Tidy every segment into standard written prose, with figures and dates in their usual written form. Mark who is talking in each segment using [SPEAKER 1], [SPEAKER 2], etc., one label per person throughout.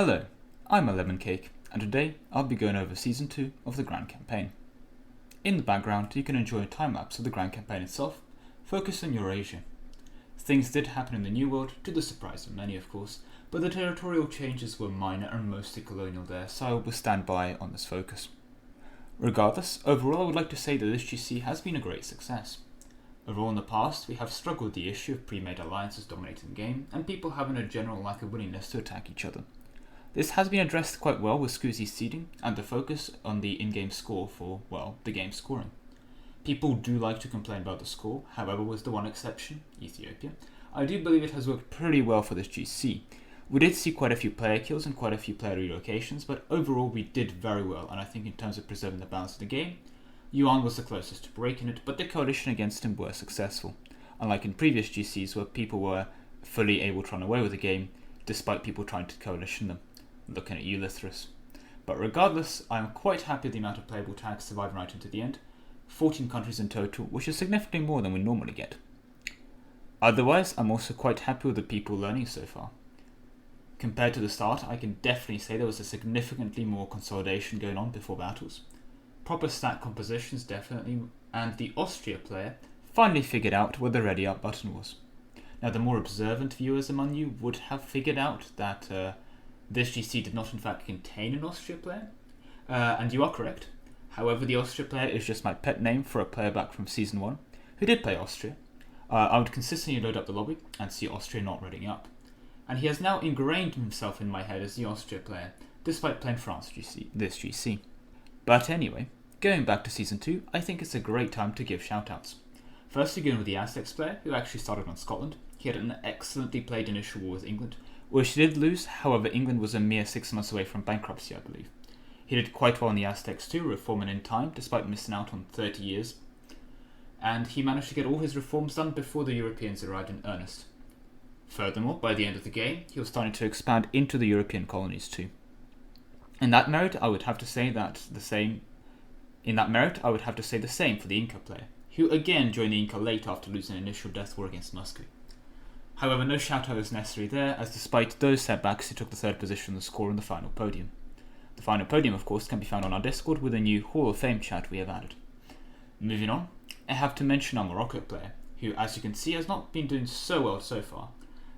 [SPEAKER 1] Hello, I'm a Lemon Cake, and today I'll be going over Season 2 of the Grand Campaign. In the background, you can enjoy a time-lapse of the Grand Campaign itself, focused on Eurasia. Things did happen in the New World, to the surprise of many of course, but the territorial changes were minor and mostly colonial there, so I will stand by on this focus. Regardless, overall I would like to say that this GC has been a great success. Overall in the past, we have struggled with the issue of pre-made alliances dominating the game, and people having a general lack of willingness to attack each other. This has been addressed quite well with Scoozy's seeding and the focus on the in-game score for, well, the game scoring. People do like to complain about the score, however with the one exception, Ethiopia, I do believe it has worked pretty well for this GC. We did see quite a few player kills and quite a few player relocations, but overall we did very well, and I think in terms of preserving the balance of the game, Yuan was the closest to breaking it, but the coalition against him were successful, unlike in previous GCs where people were fully able to run away with the game, despite people trying to coalition them. Looking at you, Lithras. But regardless, I am quite happy with the amount of playable tags surviving right into the end, 14 countries in total, which is significantly more than we normally get. Otherwise, I'm also quite happy with the people learning so far. Compared to the start, I can definitely say there was a significantly more consolidation going on before battles. Proper stat compositions definitely, and the Austria player finally figured out where the ready up button was. Now the more observant viewers among you would have figured out that this GC did not in fact contain an Austria player, and you are correct. However, the Austria player is just my pet name for a player back from Season 1 who did play Austria. I would consistently load up the lobby and see Austria not reading up. And he has now ingrained himself in my head as the Austria player, despite playing France this GC. But anyway, going back to Season 2, I think it's a great time to give shoutouts. Firstly, going with the Aztecs player, who actually started on Scotland. He had an excellently played initial war with England, which he did lose, however England was a mere 6 months away from bankruptcy, I believe. He did quite well in the Aztecs too, reforming in time, despite missing out on 30 years. And he managed to get all his reforms done before the Europeans arrived in earnest. Furthermore, by the end of the game, he was starting to expand into the European colonies too. In that merit, I would have to say the same for the Inca player, who again joined the Inca late after losing an initial death war against Muscovy. However, no shoutout is necessary there, as despite those setbacks, he took the third position on the score on the final podium. The final podium, of course, can be found on our Discord with a new Hall of Fame chat we have added. Moving on, I have to mention our Morocco player, who, as you can see, has not been doing so well so far,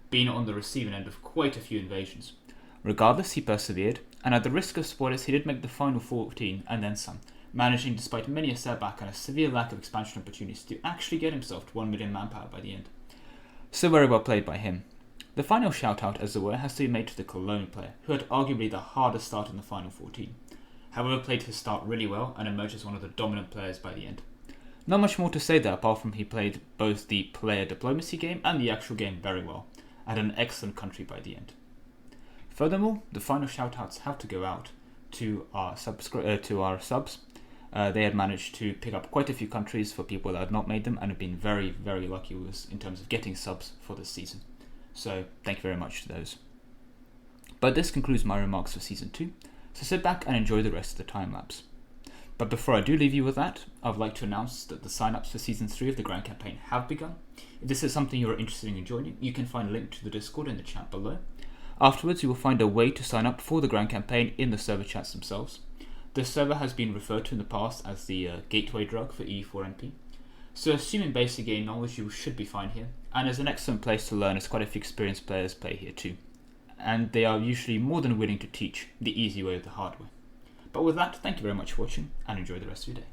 [SPEAKER 1] being on the receiving end of quite a few invasions. Regardless, he persevered, and at the risk of spoilers, he did make the final 14 and then some, managing, despite many a setback and a severe lack of expansion opportunities, to actually get himself to 1 million manpower by the end. So very well played by him. The final shout-out, as it were, has to be made to the Cologne player, who had arguably the hardest start in the final 14. However, played his start really well and emerged as one of the dominant players by the end. Not much more to say there, apart from he played both the player diplomacy game and the actual game very well, and an excellent country by the end. Furthermore, the final shout-outs have to go out to our subs. They had managed to pick up quite a few countries for people that had not made them and have been very, very lucky with us in terms of getting subs for this season. So thank you very much to those. But this concludes my remarks for Season 2, so sit back and enjoy the rest of the time-lapse. But before I do leave you with that, I would like to announce that the sign-ups for Season 3 of the Grand Campaign have begun. If this is something you are interested in joining, you can find a link to the Discord in the chat below. Afterwards, you will find a way to sign up for the Grand Campaign in the server chats themselves. This server has been referred to in the past as the gateway drug for EU4 NP. So assuming basic game knowledge, you should be fine here, and is an excellent place to learn as quite a few experienced players play here too. And they are usually more than willing to teach the easy way or the hard way. But with that, thank you very much for watching, and enjoy the rest of your day.